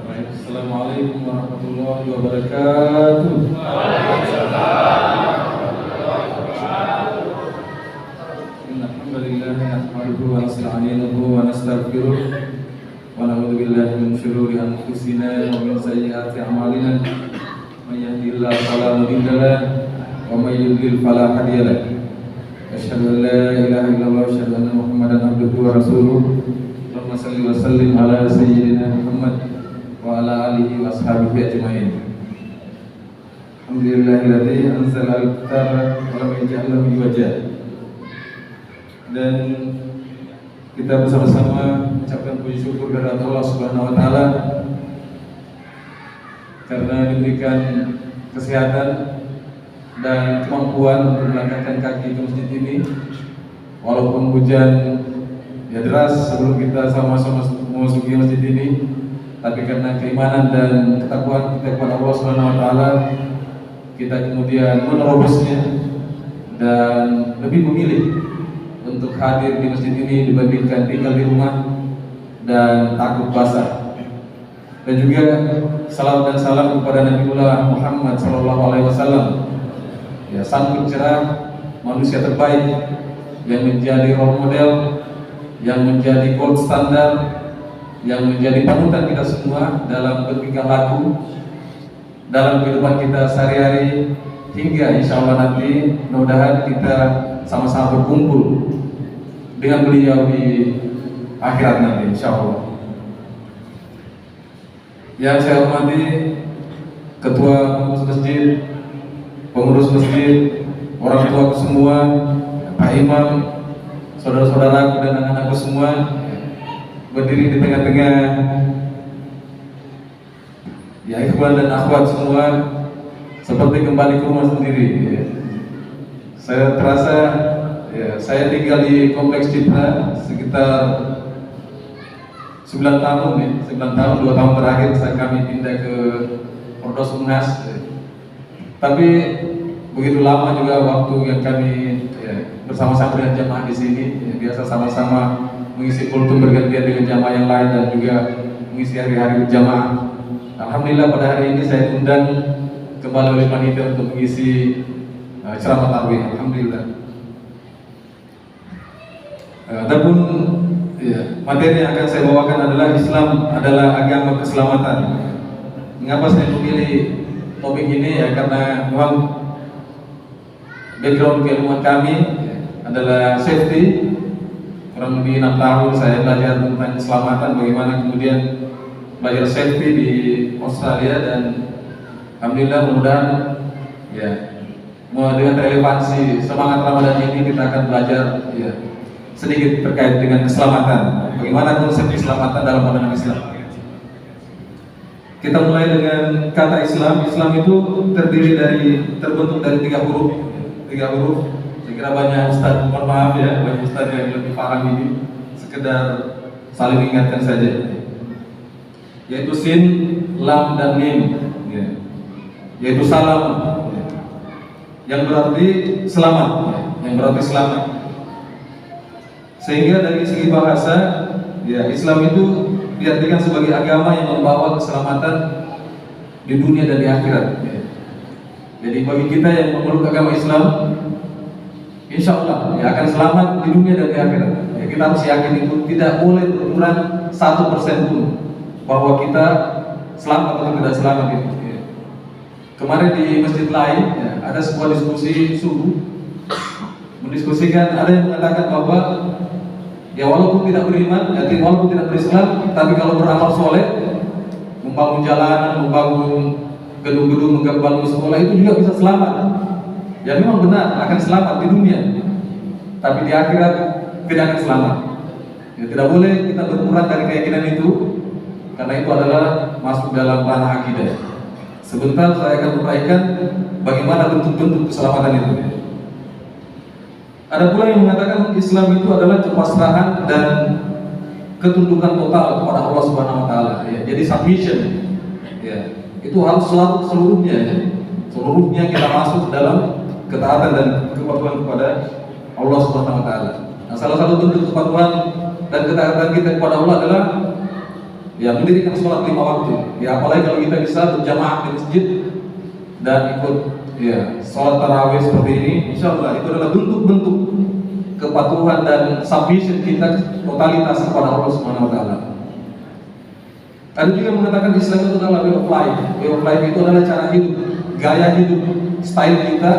Assalamualaikum warahmatullahi wabarakatuh. Innal hamdalillah nahmaduhu wa nasta'inuhu wa nastaghfiruh wa na'udzu billahi min shururi anfusina wa min sayyiati a'malina. May yahdihillahu fala mudilla lahu wa may yudlil fala hadiya lahu. Asyhadu an la ilaha illallah wa asyhadu anna Muhammadan abduhu wa rasuluh. Allahumma shalli wa sallim ala sayyidina Muhammad wa ala alihi wa ashabihi ajma'in. Alhamdulillahilladzi anzala al-kitaba wa lam yaj'al lahu iwaja. Dan kita bersama-sama mengucapkan puji syukur kepada Allah Subhanahu wa taala karena diberikan kesehatan dan kemampuan untuk melangkahkan kaki ke masjid ini walaupun hujan ya deras sebelum kita sama-sama memasuki masjid ini. Tapi karena keimanan dan ketakwaan kita kepada Allah Subhanahu wa taala, kita kemudian menerobosnya dan lebih memilih untuk hadir di masjid ini dibandingkan tinggal di rumah dan takut basah. Dan juga salam dan salam kepada Nabiullah Muhammad sallallahu alaihi wasallam. Ya, sang pencerah, manusia terbaik yang menjadi role model, yang menjadi gold standar, yang menjadi panutan kita semua dalam bertingkah laku, dalam kehidupan kita sehari-hari, hingga insya Allah nanti mudah-mudahan kita sama-sama berkumpul dengan beliau di akhirat nanti insya Allah. Yang saya hormati Ketua Pengurus Masjid, orang tua semua, Pak Imam, saudara-saudaraku dan anak-anakku semua, berdiri di tengah-tengah ya ikhwan dan akhwat semua, seperti kembali ke rumah sendiri ya. Saya terasa ya, saya tinggal di Kompleks Citra sekitar 9 tahun ya, 9 tahun, 2 tahun terakhir saat kami pindah ke Pordos Unas ya. Tapi begitu lama juga waktu yang kami ya, bersama-sama dengan jamaah di sini ya, biasa sama-sama mengisi kultum bergantian dengan jamaah yang lain dan juga mengisi hari-hari berjamaah. Alhamdulillah pada hari ini saya diundang kembali oleh panitia untuk mengisi ceramah tarawih. Alhamdulillah. Adapun ya, materi yang akan saya bawakan adalah Islam adalah agama keselamatan. Mengapa saya memilih topik ini ya, karena memang background keilmuan kami ya, adalah safety. Kurang lebih 6 tahun saya belajar tentang keselamatan, bagaimana kemudian belajar safety di Australia, dan alhamdulillah mudah-mudahan ya dengan relevansi semangat Ramadan ini kita akan belajar ya sedikit terkait dengan keselamatan, bagaimana konsep keselamatan dalam pandangan Islam. Kita mulai dengan kata Islam. Islam itu terbentuk dari 3 huruf. 3 huruf. Saya kira banyak ustaz, mohon maaf ya, banyak ustaz yang lebih paham ini, sekedar saling mengingatkan saja. Yaitu sin, lam, dan mim ya. Yaitu salam ya, yang berarti selamat ya, yang berarti selamat. Sehingga dari segi bahasa ya, Islam itu diartikan sebagai agama yang membawa keselamatan di dunia dan di akhirat ya. Jadi bagi kita yang memeluk agama Islam, insya Allah ya akan selamat di dunia dan di akhirat ya. Kita harus yakin itu, tidak boleh berkurang 1% pun bahwa kita selamat atau tidak selamat itu ya. Kemarin di masjid lain ya, ada sebuah diskusi subuh, mendiskusikan, ada yang mengatakan bahwa ya walaupun tidak beriman, ya walaupun tidak berislam, tapi kalau beramal soleh, membangun jalanan, membangun gedung-gedung, membangun sekolah, itu juga bisa selamat. Ya memang benar akan selamat di dunia, tapi di akhirat tidak akan selamat. Ya, tidak boleh kita berkurang dari keyakinan itu, karena itu adalah masuk dalam ranah akidah. Sebentar saya akan uraikan bagaimana bentuk-bentuk keselamatan itu. Ada pula yang mengatakan Islam itu adalah kepasrahan dan ketundukan total kepada Allah Subhanahu wa taala ya. Jadi submission ya. Itu harus seluruhnya ya. Seluruhnya kita masuk dalam ketaatan dan kepatuhan kepada Allah Subhanahu wa taala. Nah, salah satu bentuk kepatuhan dan ketaatan kita kepada Allah adalah ya mendirikan sholat 5 waktu. Ya apalagi kalau kita bisa berjamaah di masjid dan ikut ya sholat tarawih seperti ini, insya Allah itu adalah bentuk-bentuk kepatuhan dan submission kita totalitas kepada Allah Subhanahu Wa Taala. Ada juga mengatakan Islam itu adalah way of life. Way of life itu adalah cara hidup, gaya hidup, style kita,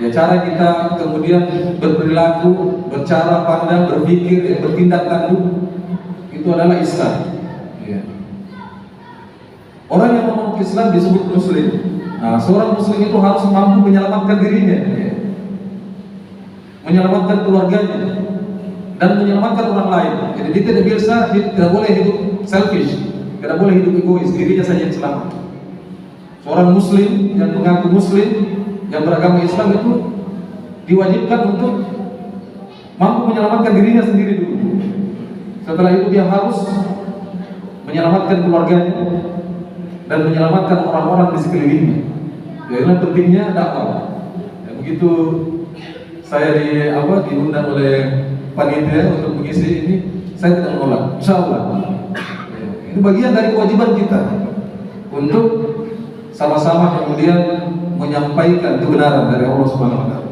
ya cara kita kemudian berperilaku, bercara pandang, berpikir, bertindak tanduk, itu adalah Islam. Ya. Orang yang memeluk Islam disebut Muslim. Nah, seorang Muslim itu harus mampu menyelamatkan dirinya, ya. Menyelamatkan keluarganya, dan menyelamatkan orang lain. Jadi dia tidak biasa, dia tidak boleh hidup selfish, tidak boleh hidup egois, dirinya saja yang selamat. Seorang Muslim yang mengaku Muslim, yang beragama Islam itu diwajibkan untuk mampu menyelamatkan dirinya sendiri dulu. Setelah itu dia harus menyelamatkan keluarganya dan menyelamatkan orang-orang di sekelilingnya. Ya, inilah pentingnya dakwah. Ya, begitu saya diundang oleh panitia untuk mengisi ini, saya tidak menolak. Insya Allah. Ya, itu bagian dari kewajiban kita untuk sama-sama kemudian menyampaikan kebenaran dari Allah Subhanahu Wa Taala.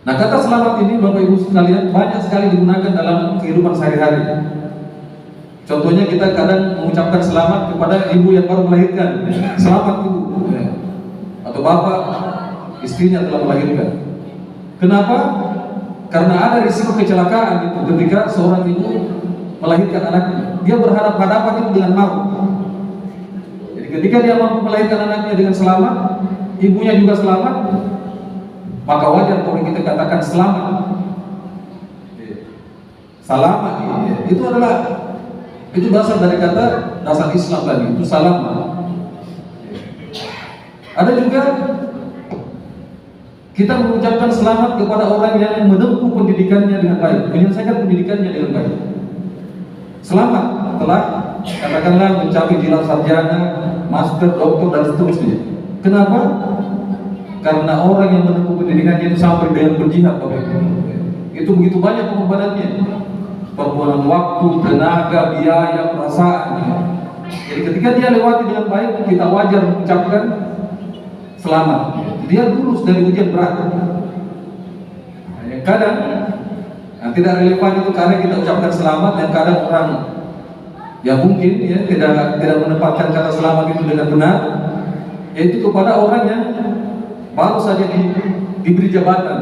Nah, kata selamat ini Bapak Ibu sekalian banyak sekali digunakan dalam kehidupan sehari-hari. Contohnya kita kadang mengucapkan selamat kepada ibu yang baru melahirkan, selamat ibu, ya. Atau bapak istrinya telah melahirkan. Kenapa? Karena ada risiko kecelakaan itu ketika seorang ibu melahirkan anaknya. Dia berhadapan itu dengan maut. Jadi ketika dia mampu melahirkan anaknya dengan selamat, ibunya juga selamat, maka wajar kalau kita katakan selamat. Selamat itu dasar dari kata dasar Islam tadi, itu salam. Ada juga kita mengucapkan selamat kepada orang yang menempuh pendidikannya dengan baik, menyelesaikan pendidikannya dengan baik. Selamat telah katakanlah mencapai gelar sarjana, master, doktor dan seterusnya. Kenapa? Karena orang yang menempuh pendidikannya itu sampai dengan berjihad, Bapak Ibu. Itu begitu banyak pengorbanannya, perbuatan waktu, tenaga, biaya, perasaan. Jadi ketika dia lewati dengan baik, kita wajar mengucapkan selamat. Dia lulus dari ujian berat. Yang kadang tidak relevan itu karena kita ucapkan selamat, dan kadang orang yang mungkin ya tidak menempatkan kata selamat itu dengan benar, yaitu kepada orang yang baru saja diberi jabatan.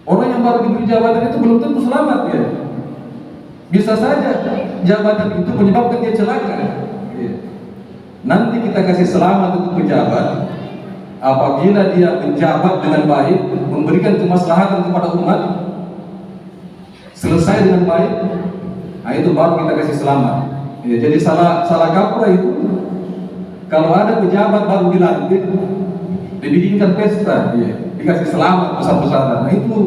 Orang yang baru diberi jabatan itu belum tentu selamat ya. Bisa saja jabatan itu menyebabkan dia celaka. Nanti kita kasih selamat untuk pejabat apabila dia menjabat dengan baik, memberikan kemaslahatan kepada umat, selesai dengan baik. Nah itu baru kita kasih selamat. Ya, jadi salah kaprah itu kalau ada pejabat baru dilantik, dibikinkan pesta, ya, dikasih selamat besar-besaran. Nah itu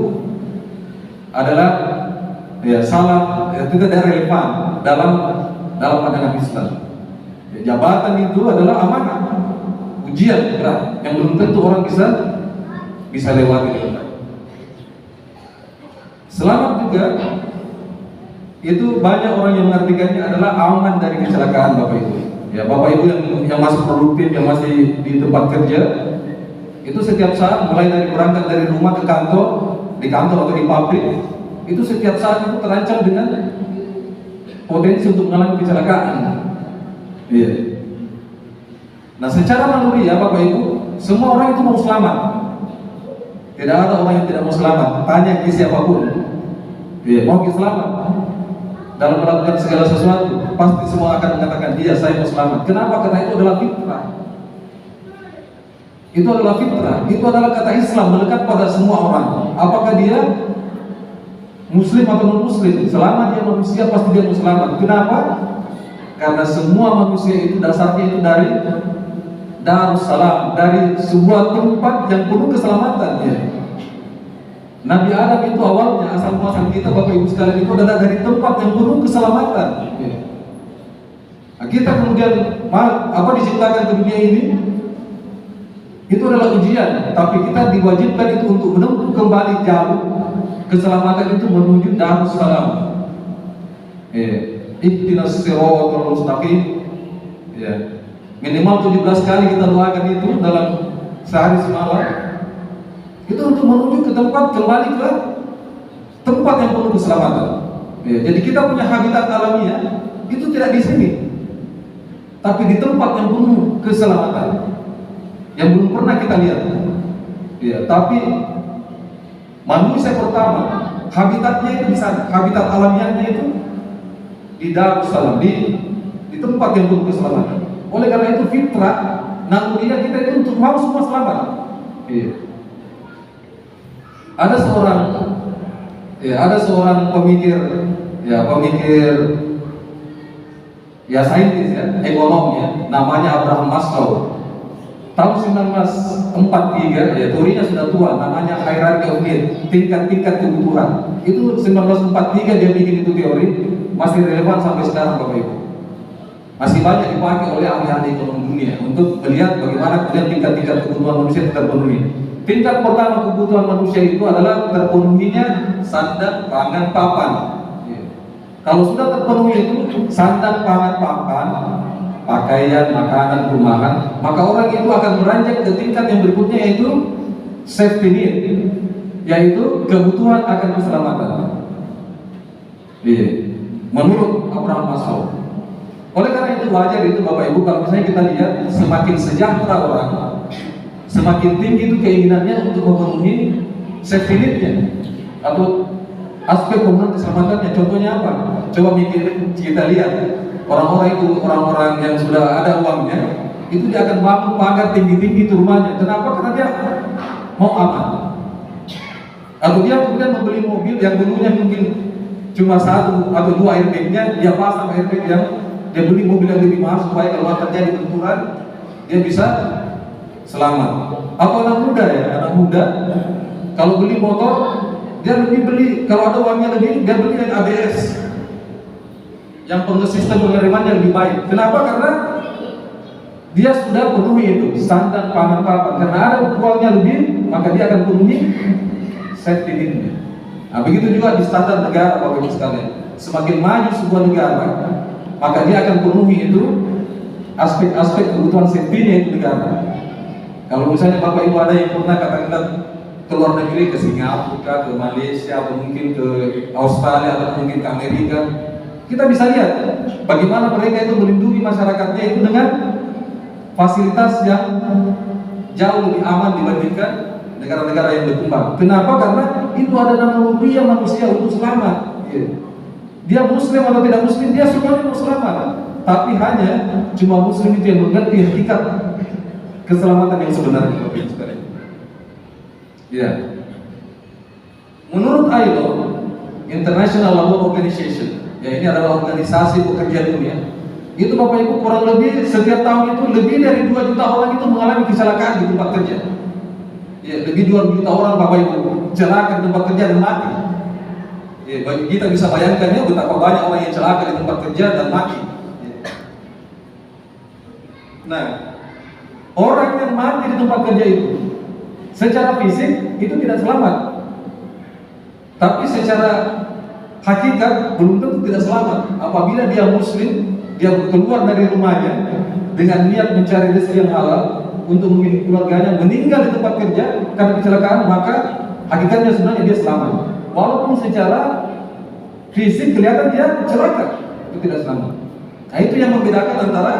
adalah ya salah, ya, tidak relevan dalam pandangan Islam. Ya, jabatan itu adalah amanah, ujian berat yang belum tentu orang bisa lewati dengan baik. Selamat juga itu banyak orang yang mengartikannya adalah aman dari kecelakaan, Bapak Ibu. Ya, Bapak Ibu yang masih produktif, yang masih di tempat kerja, itu setiap saat mulai dari berangkat dari rumah ke kantor, di kantor atau di pabrik, itu setiap saat itu terancam dengan potensi untuk mengalami kecelakaan. Iya. Nah, secara naluri ya Bapak Ibu, semua orang itu mau selamat. Tidak ada orang yang tidak mau selamat. Tanya ke siapapun, iya, mau selamat. Dalam melakukan segala sesuatu, pasti semua akan mengatakan, iya saya mau selamat. Kenapa? Karena itu adalah fitrah. Itu adalah fitrah. Itu adalah kata Islam melekat pada semua orang. Apakah dia Muslim atau non-Muslim, selama dia manusia pasti dia mau selamat. Kenapa? Karena semua manusia itu dasarnya itu dari Darussalam, dari sebuah tempat yang penuh keselamatan. Ya. Nabi Adam itu awalnya asal muasal kita Bapak Ibu sekalian itu adalah dari tempat yang penuh keselamatan. Ya. Nah, kita kemudian diciptakan ke dunia ini itu adalah ujian, tapi kita diwajibkan itu untuk menempuh kembali jauh keselamatan itu menuju Darussalam, Ihdinas siratal mustaqim. Ya. Minimal 17 kali kita doakan itu dalam sehari semalam. Itu untuk menuju ke tempat, kembali ke tempat yang penuh keselamatan. Ya. Jadi kita punya habitat alamiah itu tidak di sini, tapi di tempat yang penuh keselamatan yang belum pernah kita lihat. Ya, tapi manusia pertama habitatnya itu di sana, habitat alamiahnya itu di Darussalam, di tempat yang penuh keselamatan. Oleh karena itu fitrah naluriah kita itu untuk mau semua selamat. Ya. Ada seorang pemikir saintis ya, ekonom ya, namanya Abraham Maslow. Tahun 1943 ya, teorinya sudah tua, namanya hierarchy of need, tingkat-tingkat kebutuhan. Itu 1943 dia bikin itu teori, masih relevan sampai sekarang Bapak Ibu. Masih banyak dipakai oleh ahli-ahli ekonomi dunia untuk melihat bagaimana kemudian tingkat-tingkat kebutuhan manusia terpenuhi. Tingkat pertama kebutuhan manusia itu adalah terpenuhinya sandang, pangan, papan. Kalau sudah terpenuhi itu sandang, pangan, papan, pakaian, makanan, perumahan, maka orang itu akan beranjak ke tingkat yang berikutnya, yaitu safety need, yaitu kebutuhan akan keselamatan. Menurut Abraham Maslow. Oleh karena itu wajar itu Bapak Ibu kalau misalnya kita lihat semakin sejahtera orang, semakin tinggi itu keinginannya untuk memenuhi safety need-nya atau aspek pemenuhan keselamatannya. Contohnya apa? Coba kita lihat orang-orang yang sudah ada uangnya, itu dia akan bangun pagar tinggi-tinggi itu rumahnya. Kenapa? Karena dia mau aman. Atau dia kemudian membeli mobil yang dulunya mungkin cuma 1 atau 2 airbag-nya, dia pasang airbag yang dia beli mobil yang lebih mahal supaya kalau terjadi benturan dia bisa selamat. Atau anak muda kalau beli motor dia lebih beli, kalau ada uangnya lebih dia beli yang ABS, yang sistem pengeremannya lebih baik. Kenapa? Karena dia sudah penuhi itu standar pangan papan. Karena ada uangnya lebih, maka dia akan penuhi safety need-nya. Nah, begitu juga di standar negara Bapak Ibu sekalian. Semakin maju sebuah negara, maka dia akan penuhi itu aspek-aspek kebutuhan safety-nya itu negara. Kalau misalnya Bapak Ibu ada yang pernah katakanlah keluar negeri, ke Singapura, ke Malaysia, atau mungkin ke Australia, atau mungkin ke Amerika, kita bisa lihat bagaimana mereka itu melindungi masyarakatnya itu dengan fasilitas yang jauh lebih aman dibandingkan negara-negara yang berkembang. Kenapa? Karena itu ada naluri manusia untuk selamat. Dia muslim atau tidak muslim, dia semuanya mau selamat. Tapi hanya cuma muslim itu yang mengerti hakikat keselamatan yang sebenarnya. Ya. Menurut ILO, International Labour Organization, ya ini adalah organisasi pekerja dunia. Itu Bapak Ibu kurang lebih setiap tahun itu lebih dari 2 juta orang itu mengalami kecelakaan di tempat kerja. Ya, lebih 2 juta orang Bapak Ibu celaka di tempat kerja dan mati. Ya, bagi kita bisa bayangkan ya betapa banyak orang yang celaka di tempat kerja dan mati. Ya. Nah, orang yang mati di tempat kerja itu secara fisik itu tidak selamat, tapi secara hakikat belum tentu tidak selamat. Apabila dia muslim, dia keluar dari rumahnya dengan niat mencari rezeki yang halal untuk menghidupi keluarganya, meninggal di tempat kerja karena kecelakaan, maka hakikatnya sebenarnya dia selamat. Walaupun secara fisik kelihatan dia celaka, itu tidak selamat. Nah, itu yang membedakan antara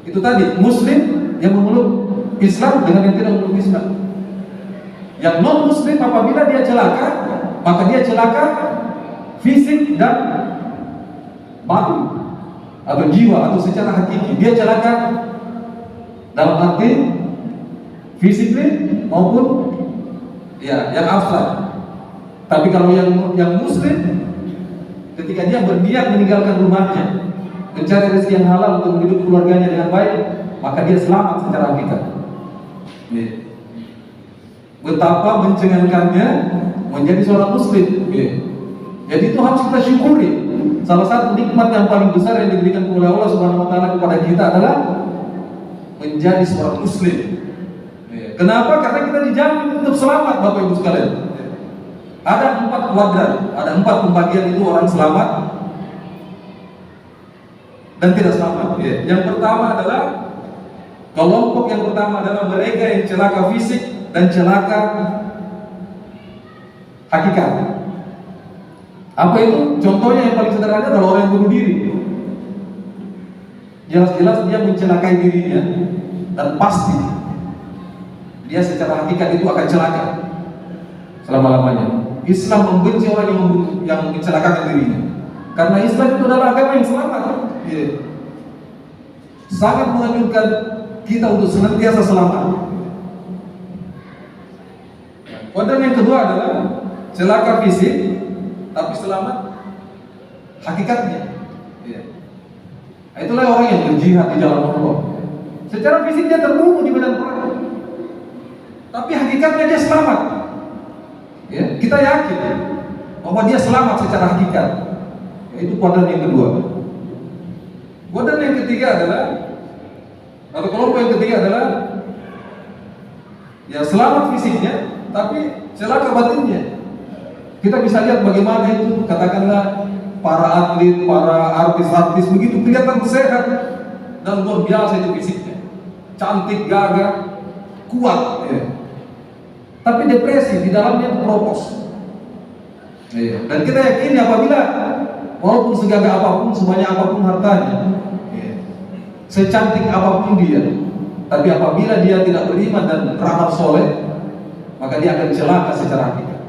itu tadi muslim yang memeluk Islam dengan yang tidak memeluk Islam. Yang non muslim apabila dia celaka, maka dia celaka fisik dan batin atau jiwa atau secara hakiki. Dia celaka dalam arti fisik maupun ya yang abstrak. Tapi kalau yang muslim, ketika dia berniat meninggalkan rumahnya, mencari rezeki yang halal untuk menghidupi keluarganya dengan baik, maka dia selamat secara hakikat. Betapa mencengangkannya menjadi seorang muslim. Jadi itu harus kita syukuri. Salah satu nikmat yang paling besar yang diberikan oleh Allah Subhanahu wa taala kepada kita adalah menjadi seorang muslim. Kenapa? Karena kita dijamin untuk selamat Bapak Ibu sekalian. Ada 4 kuadran, ada 4 pembagian itu orang selamat. dan tidak selamat. Ya. Yang pertama adalah kelompok yang pertama adalah mereka yang celaka fisik dan celaka hakikat. Apa itu? Contohnya yang paling sederhana adalah orang yang bunuh diri. Jelas-jelas dia mencelakai dirinya dan pasti dia secara hakikat itu akan celaka selama-lamanya. Islam membenci orang yang mencelakakan dirinya, karena Islam itu adalah agama yang selamat. Ya. Sangat menganjurkan kita untuk senantiasa selamat. Kodam yang kedua adalah celaka fisik tapi selamat hakikatnya. Ya. Itulah orang yang berjihad di jalan Allah. Secara fisik dia terbunuh di medan perang, tapi hakikatnya dia selamat. Ya, kita yakin bahwa dia selamat secara hakikat. Itu kuadran yang kedua. Kuadran yang ketiga adalah, atau kelompok yang ketiga adalah ya selamat fisiknya tapi celaka batinnya. Kita bisa lihat bagaimana itu, katakanlah para atlet, para artis-artis begitu kelihatan sehat dan luar biasa itu fisiknya, cantik, gagah, kuat. Ya. Tapi depresi di dalamnya itu propos. Ya. Dan kita yakin apabila walaupun segagah apapun, sebanyak apapun hartanya, ya, secantik apapun dia, tapi apabila dia tidak beriman dan beramal soleh, maka dia akan celaka secara hakikat.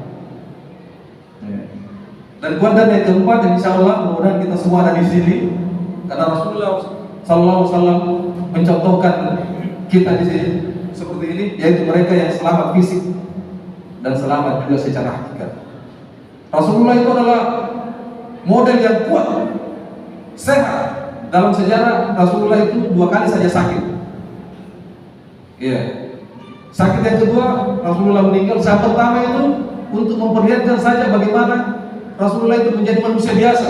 Dan kuadran yang keempat, dan insya Allah mudah-mudahan kita semua ada di sini, karena Rasulullah SAW mencontohkan kita di sini seperti ini, yaitu mereka yang selamat fisik dan selamat juga secara hakikat. Rasulullah itu adalah model yang kuat, sehat. Dalam sejarah Rasulullah itu 2 kali saja sakit. Iya. Sakit yang kedua Rasulullah meninggal. Saat pertama itu untuk memperlihatkan saja bagaimana Rasulullah itu menjadi manusia biasa.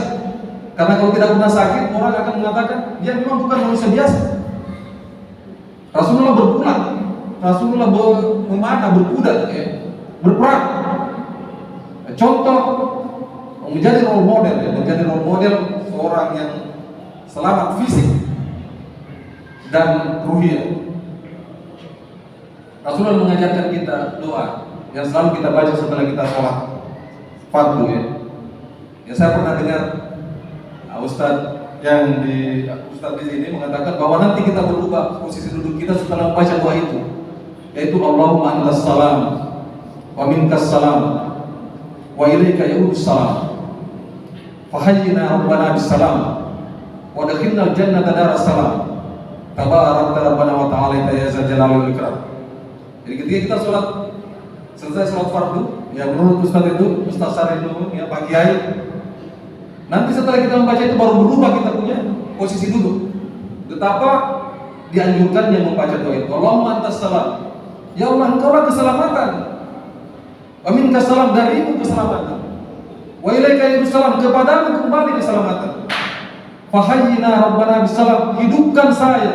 Karena kalau tidak pernah sakit, orang akan mengatakan dia memang bukan manusia biasa. Rasulullah berpulang, Rasulullah memanah, berkuda, ya, berperang. Contoh menjadi role model, ya, menjadi role model seorang yang selamat fisik dan ruhiyah. Rasulullah mengajarkan kita doa yang selalu kita baca setelah kita sholat fardu. Ya, saya pernah dengar Ustadz di sini mengatakan bahwa nanti kita berubah posisi duduk kita setelah membaca doa itu, yaitu Allahumma antas salam wa minkas salam wa ilaika ya'udus salam fahayyina rabbana bis salam wa dakhilna al-jannata daras salam tabarakta rabbana wa ta'ala ya zal jalali wal ikram. Jadi ketika kita selesai sholat fardu, ya menurut Ustadz itu, Ustadz Sarinun, ya Pak Kiai, nanti setelah kita membaca itu baru berubah kita punya posisi duduk. Betapa dianjurkannya membaca doa itu. Allahumma antas salam, ya Allah engkaulah keselamatan, wa minkas salam, darimu keselamatan, wa ilaika ya'udus salam, kepadamu kembali keselamatan. Fahayyina rabbana bisalam, hidupkan saya,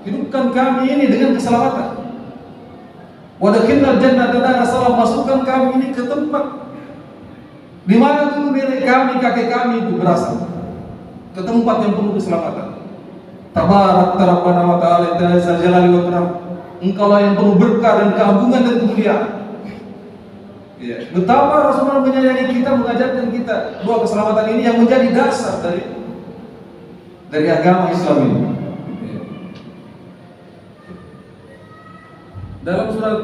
hidupkan kami ini dengan keselamatan. Wa dakhilna jannata daras salam, masukkan kami ini ke tempat di mana dulu nenek kami, kakek kami itu berasal, ke tempat yang penuh keselamatan. Tabarakta rabbana wa ta'ala ya zal jalali wal ikram, engkaulah yang penuh berkah dan keagungan dan kemuliaan. Ya. Betapa Rasulullah menyayangi kita, mengajarkan kita dua keselamatan ini yang menjadi dasar dari agama Islam ini. Ya. Dalam surat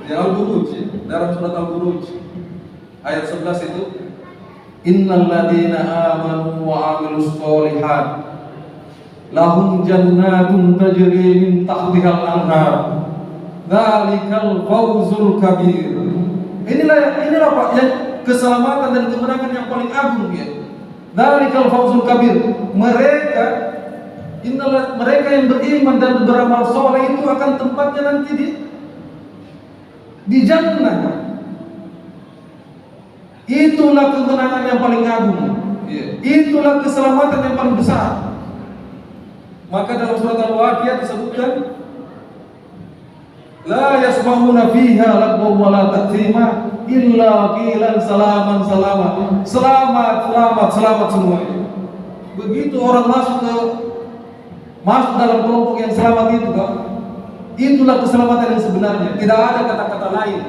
Al-Buruj, dalam surat Al-Buruj ayat 11 itu, innal ladzina amanu wa 'amilus sholihat lahum jannatun tajri min tahtihal anhar dzalikal fawzul kabir. Inilah Pak yang keselamatan dan kemenangan yang paling agung, ya. Dzalikal fawzul kabir. Mereka yang beriman dan beramal soleh itu akan tempatnya nanti di jannah. Itulah kemenangan yang paling agung, itulah keselamatan yang paling besar. Maka dalam surat Al-Waqiah disebutkan, la yasma'una fiha lagwa wa la ta'thima illa qilan salaman salama. Selamat semuanya. begitu orang masuk dalam kelompok yang selamat itu, Pak, itulah keselamatan yang sebenarnya. Tidak ada kata-kata lain.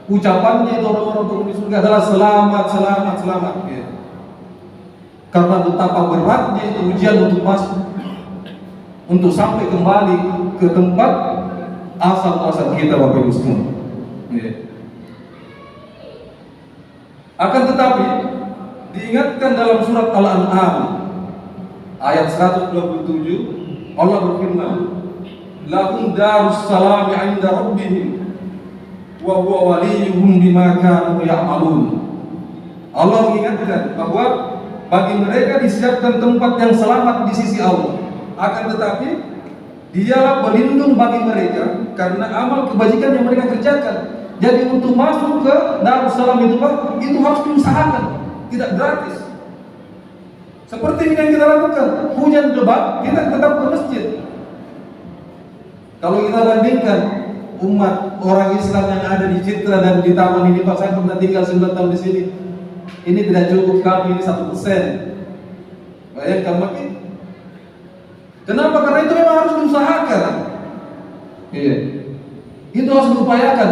Ucapannya itu orang-orang penghuni surga adalah selamat, selamat, selamat. Ya. Karena betapa beratnya itu ujian untuk masuk, untuk sampai kembali ke tempat asal muasal kita, Bapak Ibu semua. Ya. Akan tetapi diingatkan dalam surat Al-An'am ayat 127, Allah berfirman, lahum darus salami 'inda rabbihim wa huwa waliyuhum bima kanu ya'malun. Allah mengingatkan bahwa bagi mereka disiapkan tempat yang selamat di sisi Allah. Akan tetapi dialah pelindung bagi mereka karena amal kebajikan yang mereka kerjakan. Jadi untuk masuk ke Darussalam itu, Pak, itu harus diusahakan, tidak gratis. Seperti ini yang kita lakukan, hujan lebat, kita tetap ke masjid. Kalau kita bandingkan umat orang Islam yang ada di Citra dan di Taman ini, Pak, saya pernah tinggal 9 tahun di sini. Ini tidak cukup kami, ini 1%. Bayangkan makin. Kenapa? Karena itu memang harus diusahakan. Iya. Itu harus diupayakan.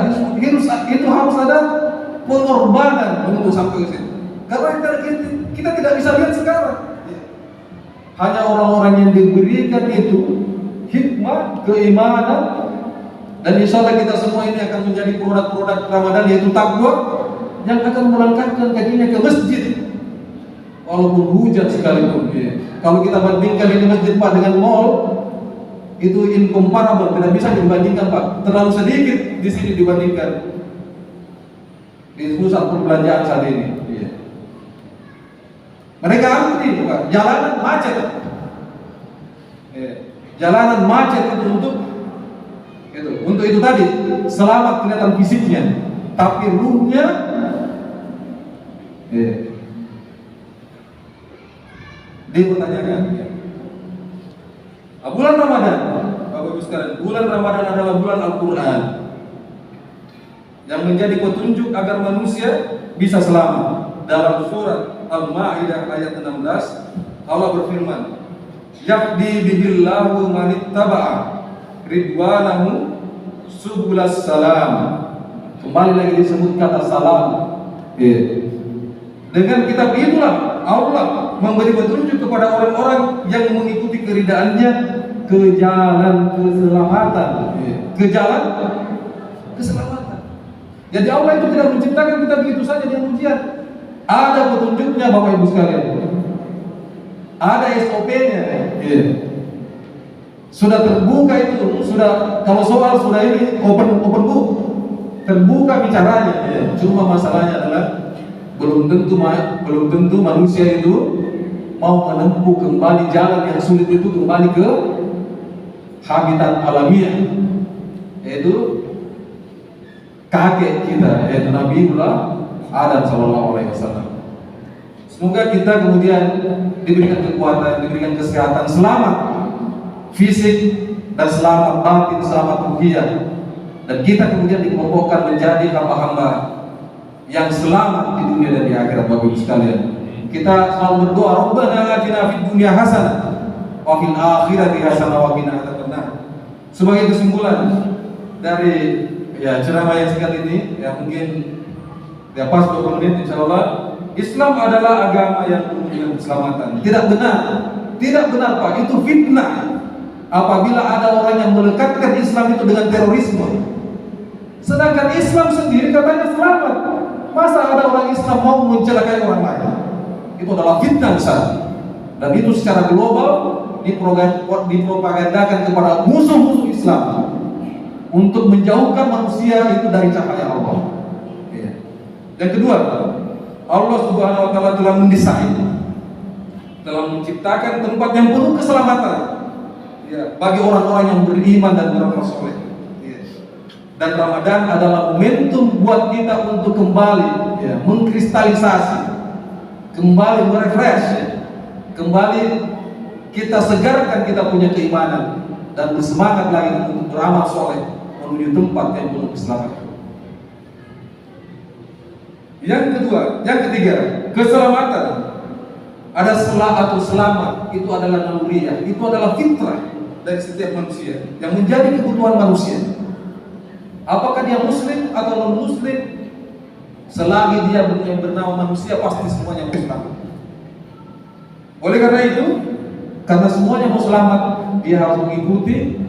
Itu harus ada pengorbanan untuk sampai ke situ. Karena kita tidak bisa lihat sekarang. Hanya orang-orang yang diberikan itu hikmah, keimanan, dan insya Allah kita semua ini akan menjadi produk-produk Ramadan, yaitu takwa, yang akan melangkahkan kakinya ke masjid walaupun hujan sekalipun. Kalau kita bandingkan ini masjid, Pak, dengan mall, itu incomparable, tidak bisa dibandingkan, Pak. Terlalu sedikit di sini dibandingkan di pusat perbelanjaan saat ini. Mereka antri, Pak. Jalanan macet. Jalanan macet itu untuk itu tadi, selamat kelihatan fisiknya, tapi ruhnya dipertanyakan. Bulan Ramadan, Bapak Ibu sekalian, bulan Ramadan adalah bulan Al-Quran yang menjadi petunjuk agar manusia bisa selamat. Dalam surat Al-Ma'idah ayat 16, Allah berfirman, yahdi bihillahu manittaba'a ridwanahu subulas salam. Kembali lagi disebut kata salam. Dengan kitab itulah Allah memberi petunjuk kepada orang-orang yang mengikuti keridaannya ke jalan keselamatan. Ke jalan keselamatan. Jadi Allah itu tidak menciptakan kita begitu saja dia ujian. Ada petunjuknya, Bapak Ibu sekalian. Ada SOP-nya. Sudah terbuka itu, kalau soal sudah ini open book, terbuka bicaranya. Cuma masalahnya adalah belum tentu manusia itu mau menempuh kembali jalan yang sulit itu, kembali ke habitat alamiah, yaitu kakek kita, yaitu Nabiullah Adam sallallahu alaihi wasallam. Semoga kita kemudian diberikan kekuatan, diberikan kesehatan, selamat fisik dan selamat batin, selamat ruhiyah, dan kita kemudian dikelompokkan menjadi hamba-hamba yang selamat di dunia dan di akhirat, Bapak Ibu sekalian. Kita selalu berdoa, Rabbana atina fid dunya hasanah wa fil akhirati hasanah wa qina adzabannar. Sebagai kesimpulan dari ceramah yang singkat ini, mungkin pas 20 menit, insyaallah. Islam adalah agama yang penuh dengan keselamatan. Tidak benar, Pak, itu fitnah apabila ada orang yang melekatkan Islam itu dengan terorisme. Sedangkan Islam sendiri katanya selamat. Masa ada orang Islam mau mencelakai orang lain? Itu adalah fitnah besar. Dan itu secara global dipropagandakan kepada musuh-musuh Islam untuk menjauhkan manusia itu dari cahaya Allah. Yang kedua, Allah Subhanahu wa taala telah mendesain, telah menciptakan tempat yang penuh keselamatan bagi orang-orang yang beriman dan beramal soleh. Dan Ramadan adalah momentum buat kita untuk kembali mengkristalisasi, kembali merefresh, kembali kita segarkan kita punya keimanan dan bersemangat lagi untuk beramal soleh menuju tempat yang penuh keselamatan. Yang ketiga, keselamatan ada selah atau selamat, itu adalah naluriah, itu adalah fitrah dari setiap manusia yang menjadi kebutuhan manusia. Apakah dia muslim atau non muslim, selagi dia yang bernama manusia pasti semuanya mau selamat. Oleh karena itu, karena semuanya mau selamat, dia harus mengikuti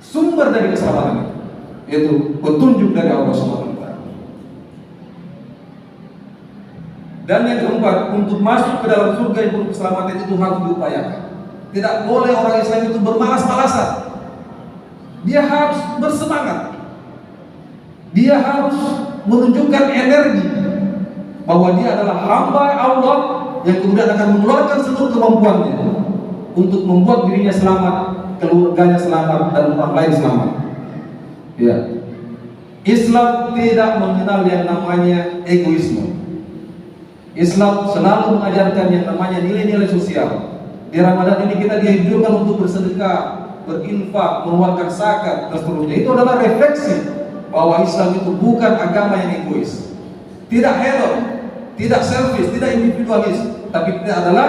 sumber dari keselamatan, yaitu petunjuk dari Allah SWT. Dan yang keempat, untuk masuk ke dalam surga yang penuh keselamatan itu harus diupayakan. Tidak boleh orang Islam itu bermalas-malasan. Dia harus bersemangat. Dia harus menunjukkan energi bahwa dia adalah hamba Allah yang kemudian akan mengeluarkan seluruh kemampuannya untuk membuat dirinya selamat, keluarganya selamat, dan orang lain selamat. Ya. Islam tidak mengenal yang namanya egoisme. Islam selalu mengajarkan yang namanya nilai-nilai sosial. Di Ramadan ini kita dianjurkan untuk bersedekah, berinfak, mengeluarkan zakat, dan seterusnya. Itu adalah refleksi bahwa Islam itu bukan agama yang egois, tidak hedon, tidak selfish, tidak individualis, tapi kita adalah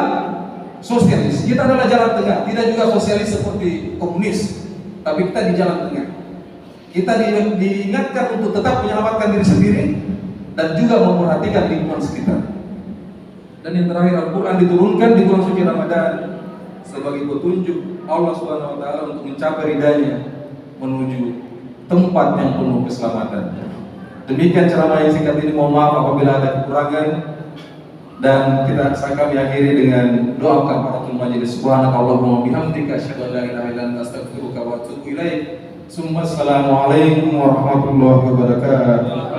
sosialis. Kita adalah jalan tengah, tidak juga sosialis seperti komunis, tapi kita di jalan tengah. Kita diingatkan untuk tetap menyelamatkan diri sendiri dan juga memperhatikan lingkungan sekitar. Dan yang terakhir, Al-Quran diturunkan di bulan suci Ramadan sebagai petunjuk Allah SWT untuk mencapai ridhanya menuju tempat yang penuh keselamatan. Demikian ceramah yang singkat ini. Mohon maaf apabila ada kekurangan, dan kami akhiri dengan doa kafaratul majelis. Subhanakallahumma bihamdika asyhadu an la ilaha illa anta astaghfiruka wa atubu ilaik. Assalamualaikum warahmatullahi wabarakatuh.